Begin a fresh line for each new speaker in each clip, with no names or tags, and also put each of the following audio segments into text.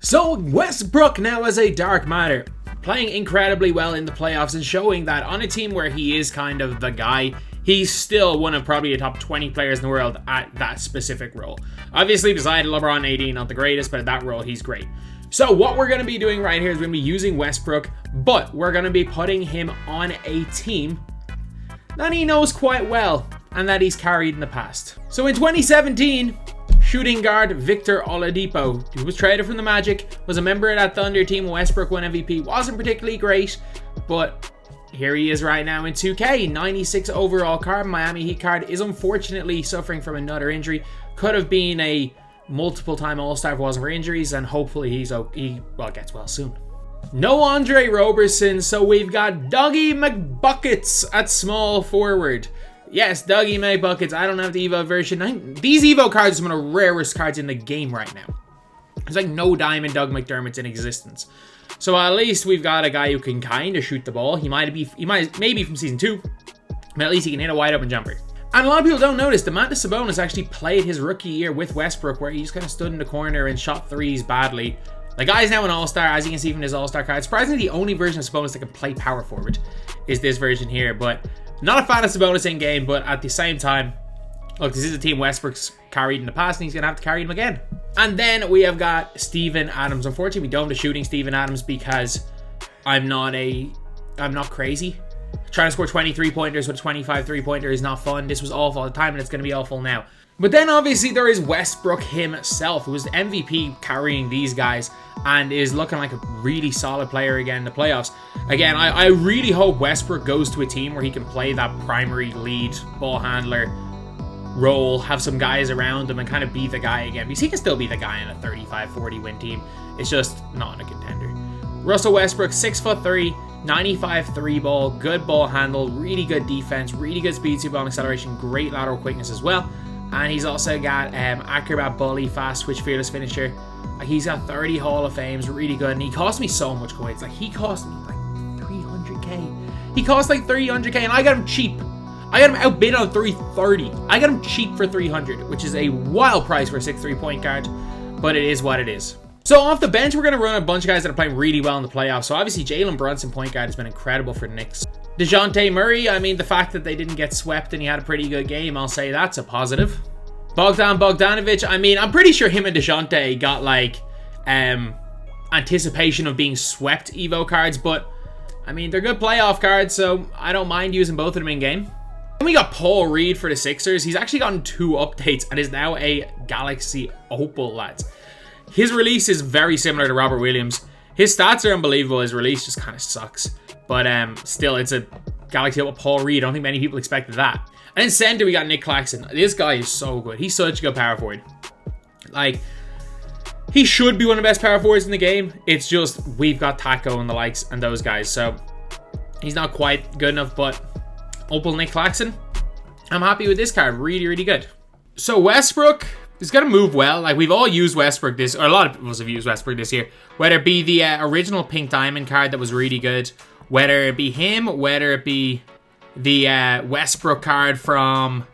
So Westbrook now as a Dark Matter, playing incredibly well in the playoffs and showing that on a team where he is kind of the guy, he's still one of probably the top 20 players in the world at that specific role. Obviously, beside LeBron AD, not the greatest, but at that role, he's great. So what we're going to be doing right here is we're going to be using Westbrook, but we're going to be putting him on a team that he knows quite well and that he's carried in the past. So in 2017, shooting guard Victor Oladipo, who was traded from the Magic, was a member of that Thunder team. Westbrook won MVP. Wasn't particularly great, but here he is right now in 2K. 96 overall card. Miami Heat card is unfortunately suffering from another injury. Could have been a multiple-time All-Star if it wasn't for injuries, and hopefully he gets well soon. No Andre Roberson, so we've got Dougie McBuckets at small forward. Yes, Dougie McBuckets. I don't have the Evo version. These Evo cards are some of the rarest cards in the game right now. There's like no Diamond Doug McDermott's in existence. So at least we've got a guy who can kind of shoot the ball. He might maybe from season 2, but at least he can hit a wide open jumper. And a lot of people don't notice, Domantas Sabonis actually played his rookie year with Westbrook, where he just kind of stood in the corner and shot threes badly. The guy's now an All-Star, as you can see from his All-Star card. Surprisingly, the only version of Sabonis that can play power forward is this version here. But not a fan of Sabonis in game, but at the same time, look, this is a team Westbrook's carried in the past, and he's going to have to carry him again. And then we have got Steven Adams. Unfortunately, we don't have shooting Steven Adams because I'm not crazy. Trying to score 23 pointers with a 25 3-pointer is not fun. This was awful at the time, and it's going to be awful now. But then obviously there is Westbrook himself, who was the MVP carrying these guys and is looking like a really solid player again in the playoffs. Again, I really hope Westbrook goes to a team where he can play that primary lead ball handler role, have some guys around him and kind of be the guy again, because he can still be the guy in a 35-40 win team. It's just not in a contender. Russell Westbrook, 6'3", 95 3-ball, good ball handle, really good defense, really good speed, super ball acceleration, great lateral quickness as well. And he's also got acrobat, bully, fast switch, fearless finisher. He's got 30 Hall of Fames, really good. And he cost me so much coins. Like, he cost me like 300k. He cost like 300k, and I got him cheap. I got him outbid on 330. I got him cheap for 300, which is a wild price for a 6'3" point guard. But it is what it is. So off the bench, we're going to run a bunch of guys that are playing really well in the playoffs. So obviously, Jalen Brunson, point guard, has been incredible for the Knicks. DeJounte Murray, I mean, the fact that they didn't get swept and he had a pretty good game, I'll say that's a positive. Bogdan Bogdanovic, I mean, I'm pretty sure him and DeJounte got, like, anticipation of being swept Evo cards, but, I mean, they're good playoff cards, so I don't mind using both of them in game. Then we got Paul Reed for the Sixers. He's actually gotten 2 updates and is now a Galaxy Opal, lads. His release is very similar to Robert Williams. His stats are unbelievable. His release just kind of sucks. But still, it's a Galaxy Opal Paul Reed. I don't think many people expected that. And in center, we got Nick Claxton. This guy is so good. He's such a good power forward. Like, he should be one of the best power forwards in the game. It's just, we've got Taco and the likes and those guys. So, he's not quite good enough, but Opal Nick Claxton, I'm happy with this card. Really, really good. So, Westbrook is going to move well. Like, we've all used Westbrook or a lot of us have used Westbrook this year. Whether it be the original Pink Diamond card that was really good, whether it be him, whether it be the Westbrook card from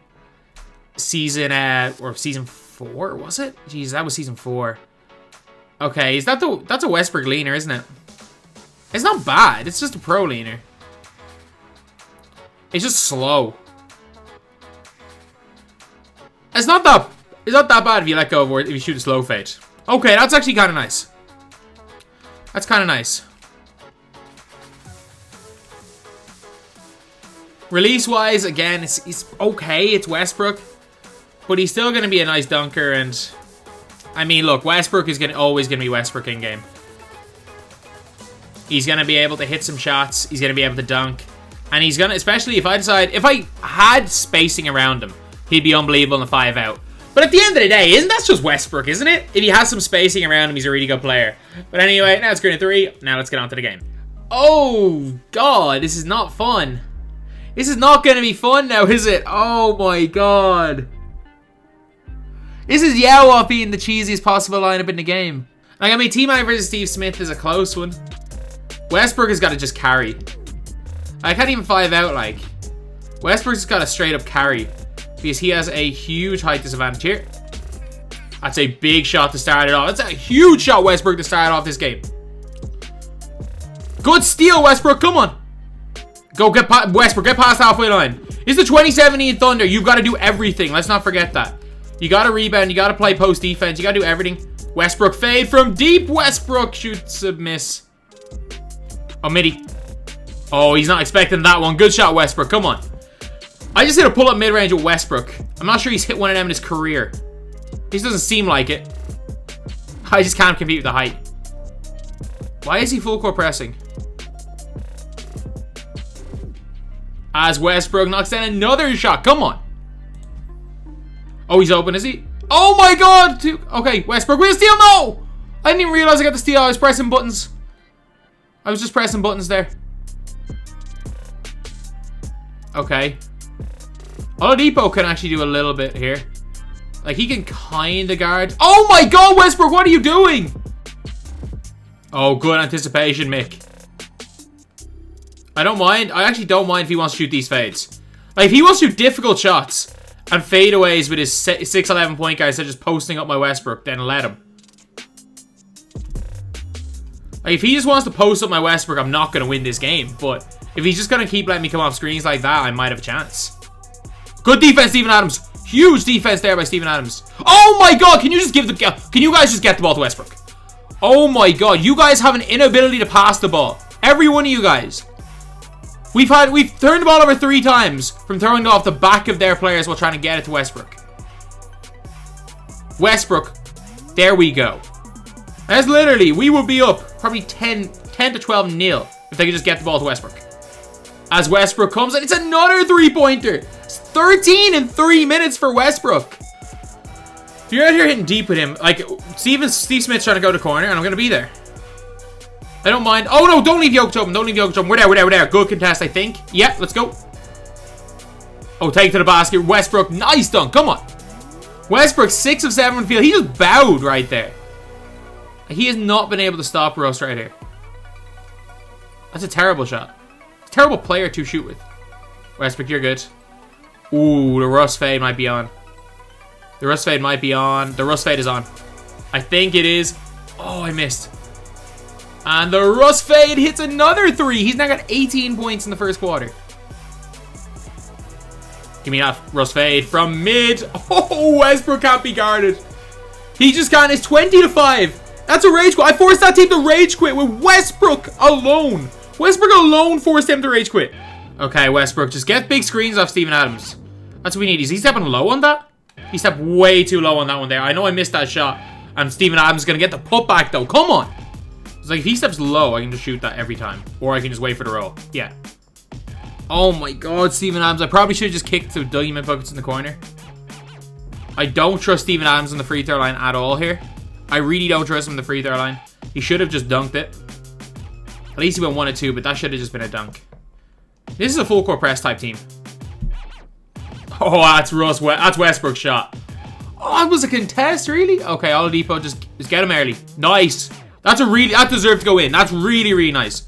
season 4, was it? Jeez, that was season 4. Okay, that's a Westbrook leaner, isn't it? It's not bad. It's just a pro leaner. It's just slow. It's not that bad if you let go of, or if you shoot a slow fade. Okay, that's actually kind of nice. That's kind of nice. Release-wise, again, it's okay. It's Westbrook. But he's still going to be a nice dunker. And, I mean, look, Westbrook is always going to be Westbrook in-game. He's going to be able to hit some shots. He's going to be able to dunk. And he's going to, especially if I had spacing around him, he'd be unbelievable in a 5-out. But at the end of the day, that's just Westbrook, isn't it? If he has some spacing around him, he's a really good player. But anyway, now it's green 3. Now let's get on to the game. Oh, God, this is not fun. This is not going to be fun now, is it? Oh, my God. This is Yawa being the cheesiest possible lineup in the game. Like, I mean, T-Mac versus Steve Smith is a close one. Westbrook has got to just carry. I can't even 5-out, like. Westbrook's got to straight up carry, because he has a huge height disadvantage here. That's a big shot to start it off. That's a huge shot, Westbrook, to start off this game. Good steal, Westbrook. Come on. Go get Westbrook. Get past halfway line. It's the 2017 Thunder. You've got to do everything. Let's not forget that. You got to rebound. You got to play post defense. You got to do everything. Westbrook fade from deep. Westbrook shoots a miss. Oh, midi. Oh, he's not expecting that one. Good shot, Westbrook. Come on. I just hit a pull-up mid-range with Westbrook. I'm not sure he's hit one of them in his career. He just doesn't seem like it. I just can't compete with the height. Why is he full court pressing? As Westbrook knocks down another shot. Come on. Oh, he's open, is he? Oh my god! Okay, Westbrook with a steal. No! I didn't even realize I got the steal. I was pressing buttons. I was just pressing buttons there. Okay. Oladipo can actually do a little bit here. Like, he can kind of guard. Oh my god, Westbrook, what are you doing? Oh, good anticipation, Mick. I don't mind. I actually don't mind if he wants to shoot these fades. Like, if he wants to shoot difficult shots and fadeaways with his 6'11" point guard instead of just posting up my Westbrook, then let him. Like, if he just wants to post up my Westbrook, I'm not going to win this game. But if he's just going to keep letting me come off screens like that, I might have a chance. Good defense, Steven Adams. Huge defense there by Steven Adams. Oh my god, can you just give the... Can you guys just get the ball to Westbrook? Oh my god, you guys have an inability to pass the ball. Every one of you guys. We've turned the ball over 3 times from throwing it off the back of their players while trying to get it to Westbrook. Westbrook. There we go. That's literally, we would be up probably 10 to 12 nil if they could just get the ball to Westbrook. As Westbrook comes in, it's another 3-pointer. It's 13 in 3 minutes for Westbrook. If you're out here hitting deep with him, like Steve Smith's trying to go to corner, and I'm going to be there. I don't mind. Oh no, don't leave Jokic open. Don't leave Jokic open. We're there. Good contest, I think. Yeah, let's go. Oh, take it to the basket. Westbrook, nice dunk. Come on. Westbrook, 6 of 7 from field. He just bowed right there. He has not been able to stop Russ right here. That's a terrible shot. Terrible player to shoot with. Westbrook, you're good. Ooh, the Russ fade might be on. The Russ fade might be on. The Russ fade is on. I think it is. Oh, I missed. And the Russ fade hits another 3. He's now got 18 points in the first quarter. Give me that Russ fade from mid. Oh, Westbrook can't be guarded. He just got his 20-5. That's a rage quit. I forced that team to rage quit with Westbrook alone. Westbrook alone forced him to rage quit. Okay, Westbrook, just get big screens off Steven Adams. That's what we need. Is he stepping low on that? He stepped way too low on that one there. I know I missed that shot. And Steven Adams is going to get the putback, though. Come on. It's like, if he steps low, I can just shoot that every time. Or I can just wait for the roll. Yeah. Oh, my God, Steven Adams. I probably should have just kicked to Diamond buckets in the corner. I don't trust Steven Adams on the free throw line at all here. I really don't trust him on the free throw line. He should have just dunked it. At least he went 1 or 2, but that should have just been a dunk. This is a full court press type team. Oh, that's Westbrook's shot. Oh, it was a contest, really? Okay, Oladipo, just get him early. Nice. That deserved to go in. That's really, really nice.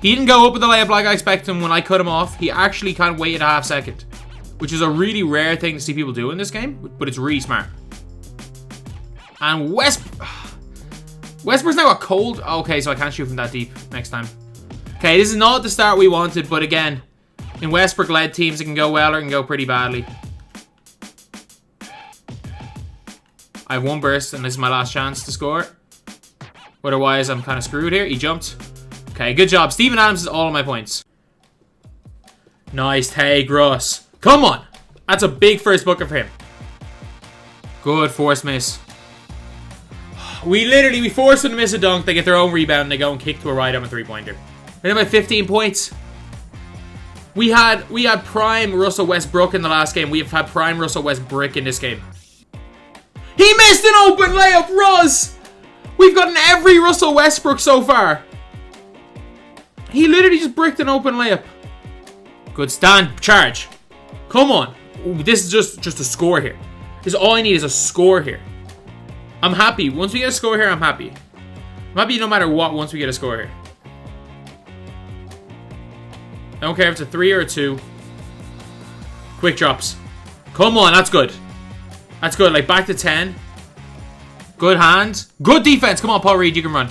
He didn't go up with the layup like I expected him when I cut him off. He actually kind of waited a half second, which is a really rare thing to see people do in this game, but it's really smart. And Westbrook's now got cold. Okay, so I can't shoot from that deep next time. Okay, this is not the start we wanted, but again, in Westbrook-led teams, it can go well or it can go pretty badly. I have 1 burst, and this is my last chance to score. Otherwise, I'm kind of screwed here. He jumped. Okay, good job. Steven Adams is all of my points. Nice take, Russ. Come on. That's a big first bucket for him. Good force miss. We forced them to miss a dunk. They get their own rebound, and they go and kick to a right on a 3-pointer. They're by 15 points. We had prime Russell Westbrook in the last game. We have had prime Russell Westbrook in this game. He missed an open layup, Russ! We've gotten every Russell Westbrook so far. He literally just bricked an open layup. Good stand. Charge. Come on. Ooh, this is just a score here. This is all I need is a score here. I'm happy. Once we get a score here, I'm happy. I'm happy no matter what once we get a score here. I don't care if it's a 3 or a 2. Quick drops. Come on, that's good. That's good. Like, back to 10. Good hand. Good defense. Come on, Paul Reed. You can run.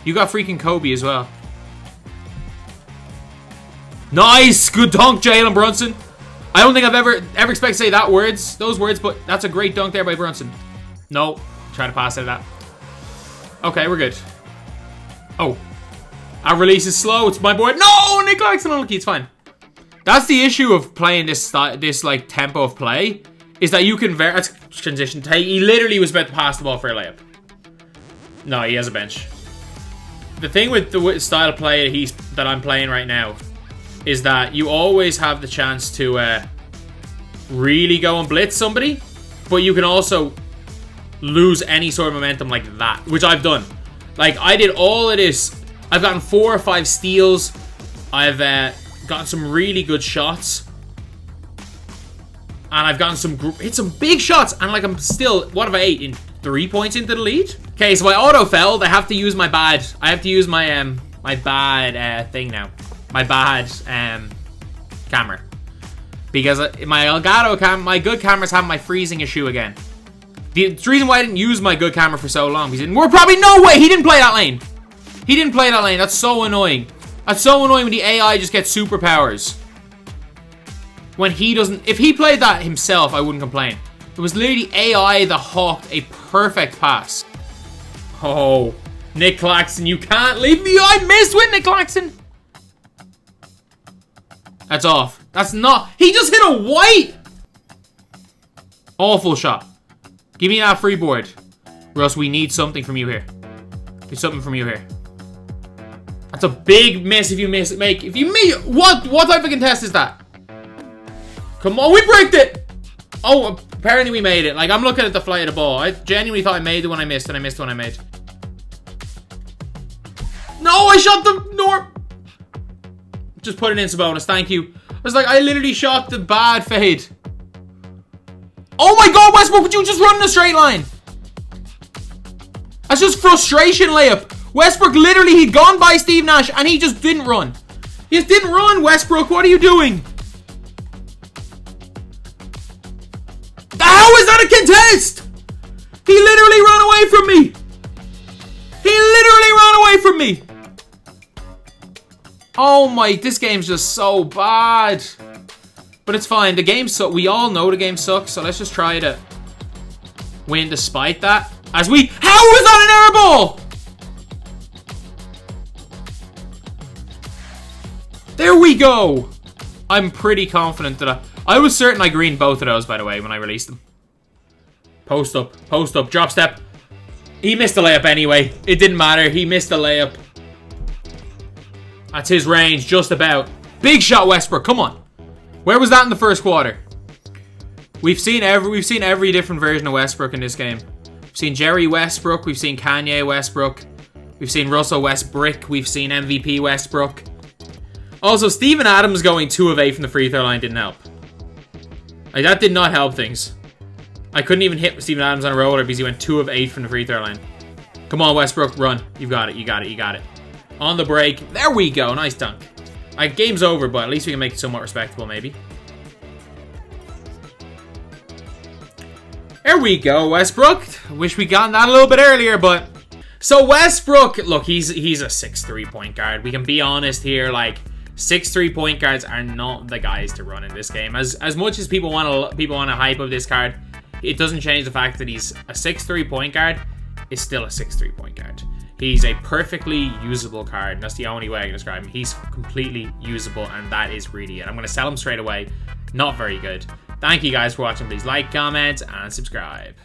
You got freaking Kobe as well. Nice. Good dunk, Jalen Brunson. I don't think I've ever expected to say those words, but that's a great dunk there by Brunson. No. Try to pass out of that. Okay, we're good. Oh. Our release is slow. It's my board. No! Nick Claxton unlucky. It's fine. That's the issue of playing this like tempo of play. Is that you can that's transition. He literally was about to pass the ball for a layup. No, he has a bench. The thing with the style of play that I'm playing right now is that you always have the chance to really go and blitz somebody, but you can also lose any sort of momentum like that, which I've done. Like, I did all of this. I've gotten 4 or 5 steals. I've gotten some really good shots. And I've gotten hit some big shots. And like, I'm still, what have I ate? In 3 points into the lead? Okay, so I auto-felled. I have to use my bad. I have to use my my bad thing now. My bad camera. Because my Elgato camera, my good camera's having my freezing issue again. The reason why I didn't use my good camera for so long, we're probably, no way, he didn't play that lane. He didn't play that lane. That's so annoying. That's so annoying when the AI just gets superpowers. When he doesn't, if he played that himself, I wouldn't complain. It was literally AI that hawked a perfect pass. Oh, Nick Claxton, you can't leave me. I missed with Nick Claxton. That's off. That's not, he just hit a white. Awful shot. Give me that free board. Russ, we need something from you here. Need something from you here. That's a big miss if you miss it. If you miss, what type of contest is that? Come on, we bricked it! Oh, apparently we made it. Like, I'm looking at the flight of the ball. I genuinely thought I made the one I missed, and I missed the one I made. No, I shot the north. Just put it in, bonus. Thank you. I was like, I literally shot the bad fade. Oh my god, Westbrook, would you just run in a straight line? That's just frustration layup. Westbrook literally, he'd gone by Steve Nash and he just didn't run. He just didn't run, Westbrook. What are you doing? How is that a contest? He literally ran away from me. He literally ran away from me. Oh my, this game's just so bad. But it's fine. The game sucks. We all know the game sucks, so let's just try to win despite that. How was that an air ball? There we go. I'm pretty confident that I was certain I greened both of those, by the way, when I released them. Post up, drop step. He missed the layup anyway. It didn't matter. He missed the layup. That's his range, just about. Big shot, Westbrook. Come on. Where was that in the first quarter? We've seen every different version of Westbrook in this game. We've seen Jerry Westbrook. We've seen Kanye Westbrook. We've seen Russell Westbrook. We've seen MVP Westbrook. Also, Steven Adams going 2 of 8 from the free throw line didn't help. Like, that did not help things. I couldn't even hit Steven Adams on a roller because he went 2 of 8 from the free throw line. Come on, Westbrook, run. You've got it, you got it, you got it. On the break. There we go. Nice dunk. Like, game's over, but at least we can make it somewhat respectable, maybe. There we go, Westbrook. Wish we gotten that a little bit earlier, but... So, Westbrook, look, he's a 6'3" point guard. We can be honest here, like... 6'3" point guards are not the guys to run in this game. As much as people want to hype up this card, it doesn't change the fact that he's a 6'3" point guard. Is still a 6'3" point guard. He's a perfectly usable card. And that's the only way I can describe him. He's completely usable, and that is really it. I'm going to sell him straight away. Not very good. Thank you guys for watching. Please like, comment, and subscribe.